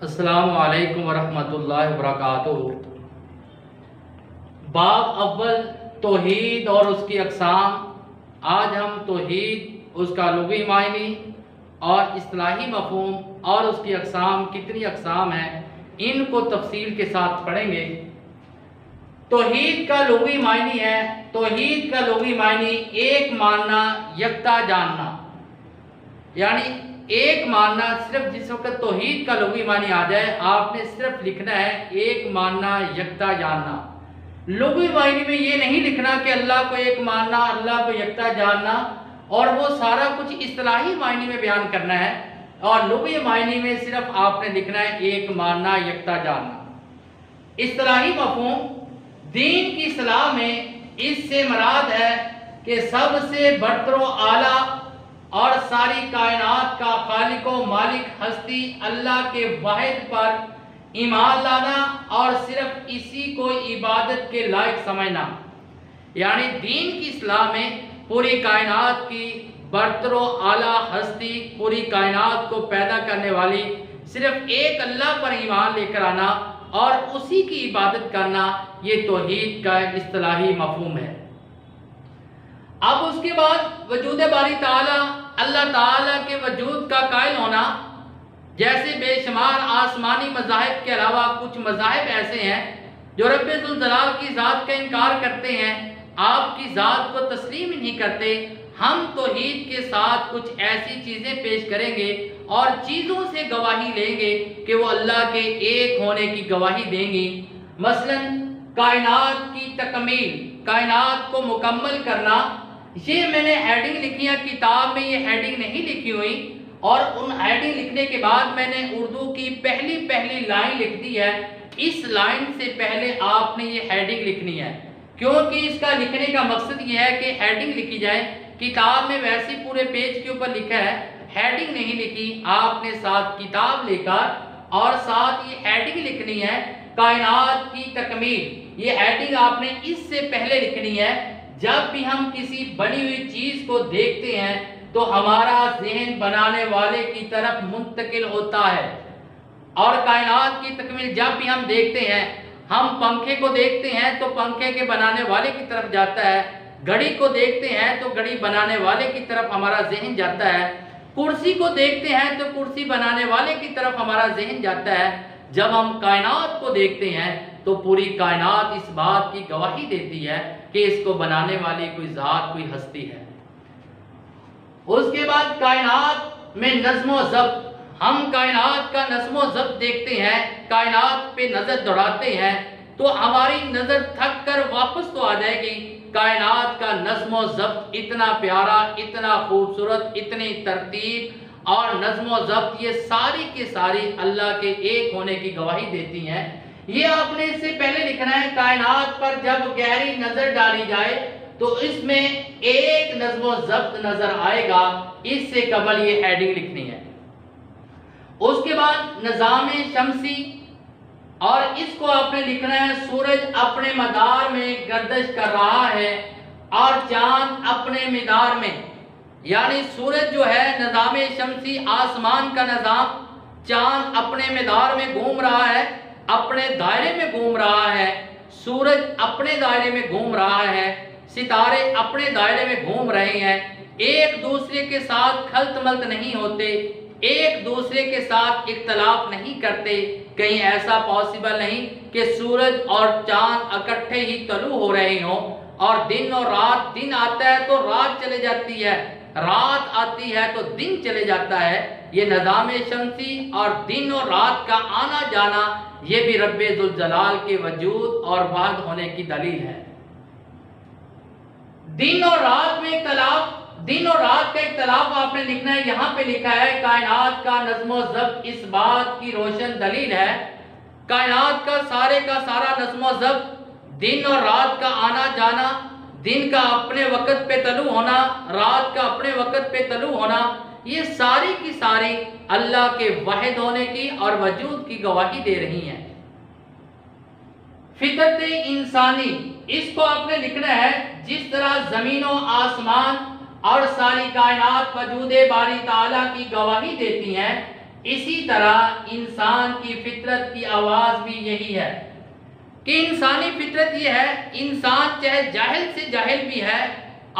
السلام علیکم ورحمۃ اللہ وبرکاتہ۔ باب اول توحید اور اس کی اقسام۔ آج ہم توحید، اس کا لغوی معنی اور اصطلاحی مفہوم اور اس کی اقسام، کتنی اقسام ہیں، ان کو تفصیل کے ساتھ پڑھیں گے۔ توحید کا لغوی معنی ہے، توحید کا لغوی معنی ایک ماننا، یکتا جاننا، یعنی ایک ماننا۔ صرف جس وقت توحید کا لغوی معنی آ جائے، آپ نے صرف لکھنا ہے ایک ماننا، یکتا جاننا۔ لغوی معنی میں یہ نہیں لکھنا کہ اللہ کو ایک ماننا، اللہ کو یکتا جاننا، اور وہ سارا کچھ اصطلاحی معنی میں بیان کرنا ہے، اور لغوی معنی میں صرف آپ نے لکھنا ہے ایک ماننا، یکتا جاننا۔ اصطلاحی مفہوم دین کی اصطلاح میں اس سے مراد ہے کہ سب سے برتر و اعلیٰ اور ساری کائنات کا خالق و مالک ہستی اللہ کے واحد پر ایمان لانا اور صرف اسی کو عبادت کے لائق سمجھنا۔ یعنی دین کی اصطلاح میں پوری کائنات کی برتر و اعلیٰ ہستی، پوری کائنات کو پیدا کرنے والی صرف ایک اللہ پر ایمان لے کر آنا اور اسی کی عبادت کرنا، یہ توحید کا اصطلاحی مفہوم ہے۔ اب اس کے بعد وجود باری تعالیٰ، اللہ تعالیٰ کے وجود کا قائل ہونا۔ جیسے بے شمار آسمانی مذاہب کے علاوہ کچھ مذاہب ایسے ہیں جو رب ذوالجلال کی ذات کا انکار کرتے ہیں، آپ کی ذات کو تسلیم ہی نہیں کرتے۔ ہم توحید کے ساتھ کچھ ایسی چیزیں پیش کریں گے اور چیزوں سے گواہی لیں گے کہ وہ اللہ کے ایک ہونے کی گواہی دیں گی۔ مثلا کائنات کی تکمیل، کائنات کو مکمل کرنا، یہ میں نے ہیڈنگ لکھی ہے، کتاب میں یہ ہیڈنگ نہیں لکھی ہوئی، اور ان ہیڈنگ لکھنے کے بعد میں نے اردو کی پہلی لائن لکھ دی ہے۔ اس لائن سے پہلے آپ نے یہ ہیڈنگ لکھنی ہے، کیونکہ اس کا لکھنے کا مقصد یہ ہے کہ ہیڈنگ لکھی جائے۔ کتاب میں ویسے پورے پیج کے اوپر لکھا ہے، ہیڈنگ نہیں لکھی۔ آپ نے ساتھ کتاب لے کر اور ساتھ یہ ہیڈنگ لکھنی ہے، کائنات کی تکمیل۔ یہ ہیڈنگ آپ نے اس سے پہلے لکھنی ہے۔ جب بھی ہم کسی بنی ہوئی چیز کو دیکھتے ہیں تو ہمارا ذہن بنانے والے کی طرف منتقل ہوتا ہے، اور کائنات کی تکمیل جب بھی ہم دیکھتے ہیں، ہم پنکھے کو دیکھتے ہیں تو پنکھے کے بنانے والے کی طرف جاتا ہے، گھڑی کو دیکھتے ہیں تو گھڑی بنانے والے کی طرف ہمارا ذہن جاتا ہے، کرسی کو دیکھتے ہیں تو کرسی بنانے والے کی طرف ہمارا ذہن جاتا ہے۔ جب ہم کائنات کو دیکھتے ہیں تو پوری کائنات اس بات کی گواہی دیتی ہے کہ اس کو بنانے والی کوئی ذات، کوئی ہستی ہے۔ اس کے بعد کائنات میں نظم و ضبط، ہم کائنات کا نظم و ضبط دیکھتے ہیں، کائنات پہ نظر دوڑاتے ہیں تو ہماری نظر تھک کر واپس تو آ جائے گی۔ کائنات کا نظم و ضبط اتنا پیارا، اتنا خوبصورت، اتنی ترتیب اور نظم و ضبط، یہ ساری کی ساری اللہ کے ایک ہونے کی گواہی دیتی ہیں۔ یہ آپ نے اس سے پہلے لکھنا ہے، کائنات پر جب گہری نظر ڈالی جائے تو اس میں ایک نظم و ضبط نظر آئے گا۔ اس سے قبل یہ ہیڈنگ لکھنی ہے۔ اس کے بعد نظام شمسی، اور اس کو آپ نے لکھنا ہے، سورج اپنے مدار میں گردش کر رہا ہے اور چاند اپنے مدار میں، یعنی سورج جو ہے نظام شمسی، آسمان کا نظام، چاند اپنے مدار میں گھوم رہا ہے، اپنے دائرے میں گھوم رہا ہے، سورج اپنے دائرے میں گھوم رہا ہے، ستارے اپنے دائرے میں گھوم رہے ہیں، ایک دوسرے کے ساتھ خلط ملط نہیں ہوتے، ایک دوسرے کے ساتھ اختلاف نہیں کرتے۔ کہیں ایسا پاسبل نہیں کہ سورج اور چاند اکٹھے ہی طلوع ہو رہے ہوں، اور دن اور رات، دن آتا ہے تو رات چلے جاتی ہے، رات آتی ہے تو دن چلے جاتا ہے۔ یہ نظام شمسی اور دن اور رات کا آنا جانا، یہ بھی رب ذوالجلال کے وجود اور واحد ہونے کی دلیل ہے۔ دن اور رات میں اختلاف، دن اور رات کا اختلاف آپ نے لکھنا ہے۔ یہاں پہ لکھا ہے کائنات کا نظم و ضبط اس بات کی روشن دلیل ہے۔ کائنات کا سارا نظم و ضبط، دن اور رات کا آنا جانا، دن کا اپنے وقت پہ طلوع ہونا، رات کا اپنے وقت پہ طلوع ہونا، یہ ساری کی ساری اللہ کے واحد ہونے کی اور وجود کی گواہی دے رہی ہیں۔ فطرت انسانی، اس کو آپ نے لکھنا ہے، جس طرح زمین و آسمان اور ساری کائنات وجود باری تعالیٰ کی گواہی دیتی ہیں، اسی طرح انسان کی فطرت کی آواز بھی یہی ہے کہ انسانی فطرت یہ ہے، انسان چاہے جاہل سے جاہل بھی ہے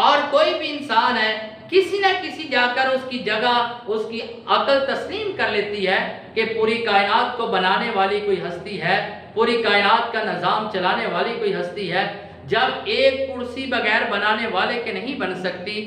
اور کوئی بھی انسان ہے، کسی نہ کسی جا کر اس کی جگہ اس کی عقل تسلیم کر لیتی ہے کہ پوری کائنات کو بنانے والی کوئی ہستی ہے، پوری کائنات کا نظام چلانے والی کوئی ہستی ہے۔ جب ایک کرسی بغیر بنانے والے کے نہیں بن سکتی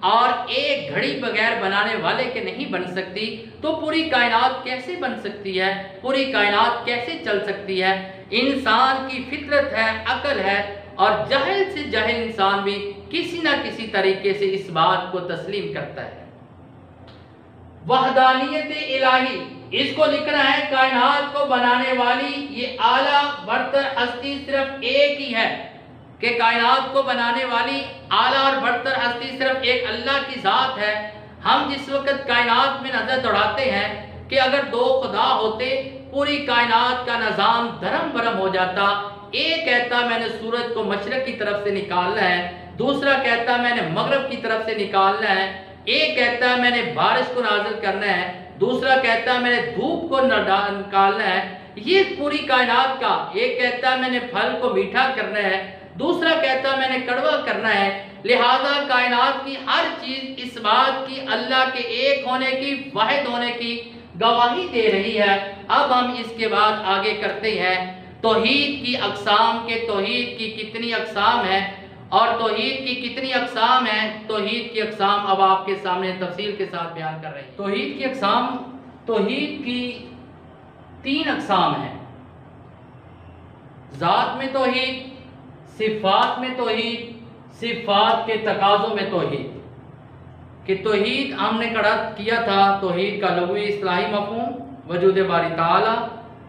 اور ایک گھڑی بغیر بنانے والے کے نہیں بن سکتی، تو پوری کائنات کیسے بن سکتی ہے؟ پوری کائنات کیسے چل سکتی ہے؟ انسان کی فطرت ہے، عقل ہے، اور جاہل سے جاہل انسان بھی کسی نہ کسی طریقے سے اس بات کو تسلیم کرتا ہے۔ وحدانیت الہی، اس کو لکھنا ہے کائنات کو بنانے والی یہ اعلیٰ برتر ہستی صرف ایک ہی ہے، کہ کائنات کو بنانے والی اعلیٰ اور برتر ہستی صرف ایک اللہ کی ذات ہے۔ ہم جس وقت کائنات میں نظر دوڑاتے ہیں کہ اگر دو خدا ہوتے پوری کائنات کا نظام دھرم برم ہو جاتا، ایک کہتا میں نے سورج کو مشرق کی طرف سے نکالنا ہے، دوسرا کہتا میں نے مغرب کی طرف سے نکالنا ہے، ایک کہتا میں نے بارش کو نازل کرنا ہے، دوسرا کہتا میں نے دھوپ کو نکالنا ہے، یہ پوری کائنات کا، ایک کہتا میں نے پھل کو میٹھا کرنا ہے، دوسرا کہتا میں نے کڑوا کرنا ہے۔ لہذا کائنات کی ہر چیز اس بات کی اللہ کے ایک ہونے کی، واحد ہونے کی گواہی دے رہی ہے۔ اب ہم اس کے بعد آگے کرتے ہیں توحید کی اقسام، کے توحید کی کتنی اقسام ہیں اور توحید کی کتنی اقسام ہیں۔ توحید کی اقسام اب آپ کے سامنے تفصیل کے ساتھ بیان کر رہے ہیں۔ توحید کی اقسام، توحید کی 3 اقسام ہیں: ذات میں توحید، صفات میں توحید، صفات کے تقاضوں میں توحید۔ کہ توحید ہم نے کیا تھا توحید کا لغوی اصطلاحی مفہوم، وجود باری تعالی،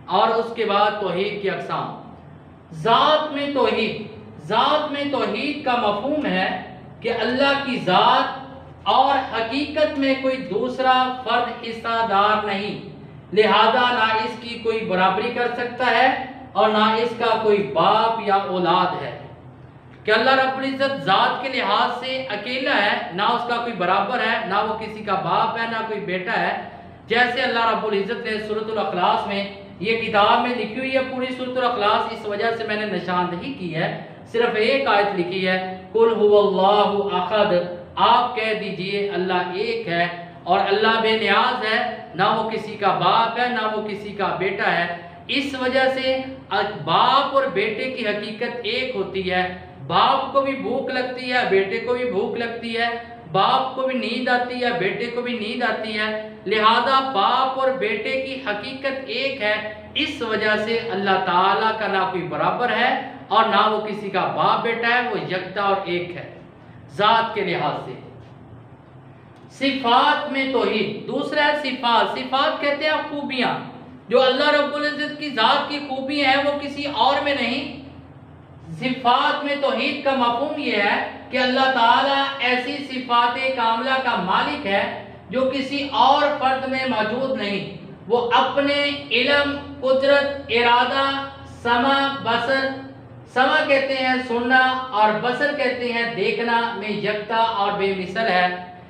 اور اس کے بعد توحید کی اقسام۔ ذات میں توحید، ذات میں توحید کا مفہوم ہے کہ اللہ کی ذات اور حقیقت میں کوئی دوسرا فرد حصہ دار نہیں، لہذا نہ اس کی کوئی برابری کر سکتا ہے اور نہ اس کا کوئی باپ یا اولاد ہے۔ کہ اللہ رب العزت ذات کے لحاظ سے اکیلا ہے، نہ اس کا کوئی برابر ہے، نہ وہ کسی کا باپ ہے، نہ کوئی بیٹا ہے۔ جیسے اللہ رب العزت نے سورۃ الاخلاص میں، یہ کتاب میں لکھی ہوئی ہے پوری سورۃ الاخلاص، اس وجہ سے میں نے نشاندہی کی ہے، صرف ایک آیت لکھی ہے، قل هو اللہ احد، آپ کہہ دیجئے اللہ ایک ہے، اور اللہ بے نیاز ہے، نہ وہ کسی کا باپ ہے، نہ وہ کسی کا بیٹا ہے۔ اس وجہ سے باپ اور بیٹے کی حقیقت ایک ہوتی ہے۔ باپ کو بھی بھوک لگتی ہے، بیٹے کو بھی بھوک لگتی ہے، باپ کو بھی نیند آتی ہے، بیٹے کو بھی نیند آتی ہے، لہذا باپ اور بیٹے کی حقیقت ایک ہے۔ اس وجہ سے اللہ تعالیٰ کا نہ کوئی برابر ہے اور نہ وہ کسی کا باپ بیٹا ہے، وہ یکتا اور ایک ہے ذات کے لحاظ سے۔ صفات میں توحید، دوسرا ہے صفات۔ صفات کہتے ہیں خوبیاں، جو اللہ رب العزت کی ذات کی خوبی ہیں وہ کسی اور میں نہیں۔ صفات میں توحید کا مفہوم یہ ہے کہ اللہ تعالیٰ ایسی صفات کاملہ کا مالک ہے جو کسی اور فرد میں موجود نہیں۔ وہ اپنے علم، قدرت، ارادہ، سمع، بصر، سمع کہتے ہیں سننا اور بصر کہتے ہیں دیکھنا میں یکتا اور بے مثل ہے۔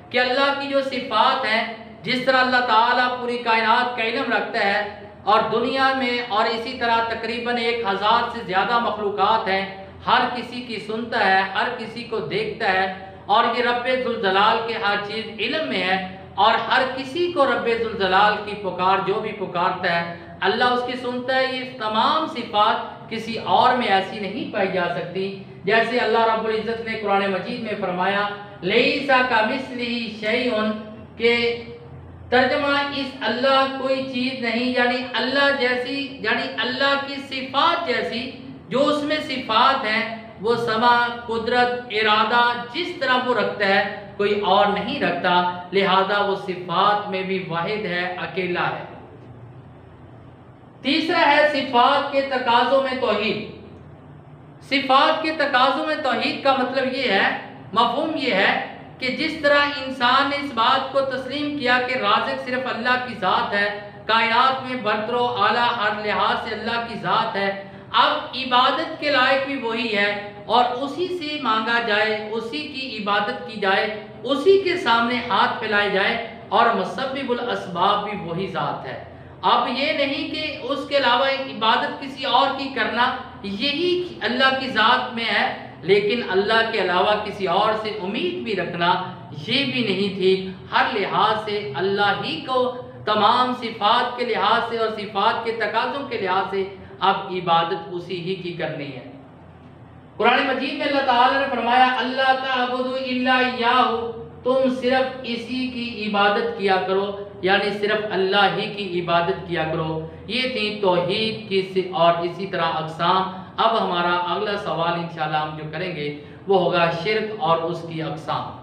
کہ اللہ کی جو صفات ہیں، جس طرح اللہ تعالیٰ پوری کائنات کا علم رکھتا ہے اور دنیا میں اور اسی طرح تقریباً 1000 سے زیادہ مخلوقات ہیں، ہر کسی کی سنتا ہے، ہر کسی کو دیکھتا ہے، اور یہ رب ذوالجلال کے ہر چیز علم میں ہے، اور ہر کسی کو رب ذوالجلال کی پکار جو بھی پکارتا ہے اللہ اس کی سنتا ہے۔ یہ تمام صفات کسی اور میں ایسی نہیں پائی جا سکتی۔ جیسے اللہ رب العزت نے قرآن مجید میں فرمایا لیس کمثلہ شیء، کہ ترجمہ اس اللہ کوئی چیز نہیں، یعنی اللہ جیسی، یعنی اللہ کی صفات جیسی جو اس میں صفات ہیں، وہ سمع، قدرت، ارادہ جس طرح وہ رکھتا ہے کوئی اور نہیں رکھتا، لہذا وہ صفات میں بھی واحد ہے، اکیلا ہے۔ تیسرا ہے صفات کے تقاضوں میں توحید۔ صفات کے تقاضوں میں توحید کا مطلب یہ ہے، مفہوم یہ ہے کہ جس طرح انسان نے اس بات کو تسلیم کیا کہ رازق صرف اللہ کی ذات ہے، کائنات میں برتر و اعلیٰ ہر لحاظ سے اللہ کی ذات ہے، اب عبادت کے لائق بھی وہی ہے اور اسی سے مانگا جائے، اسی کی عبادت کی جائے، اسی کے سامنے ہاتھ پھیلائے جائے اور مسبب الاسباب بھی وہی ذات ہے۔ اب یہ نہیں کہ اس کے علاوہ عبادت کسی اور کی کرنا یہی اللہ کی ذات میں ہے، لیکن اللہ کے علاوہ کسی اور سے امید بھی رکھنا یہ بھی نہیں تھی۔ ہر لحاظ سے اللہ ہی کو تمام صفات کے لحاظ سے اور صفات کے تقاضوں کے لحاظ سے اب عبادت اسی ہی کی کرنی ہے۔ قرآن مجید میں اللہ تعالیٰ نے فرمایا اللہ تعبدوا الا اياه، تم صرف اسی کی عبادت کیا کرو، یعنی صرف اللہ ہی کی عبادت کیا کرو۔ یہ تھی توحید کی اور اسی طرح اقسام۔ اب ہمارا اگلا سوال انشاءاللہ ہم جو کریں گے وہ ہوگا شرک اور اس کی اقسام۔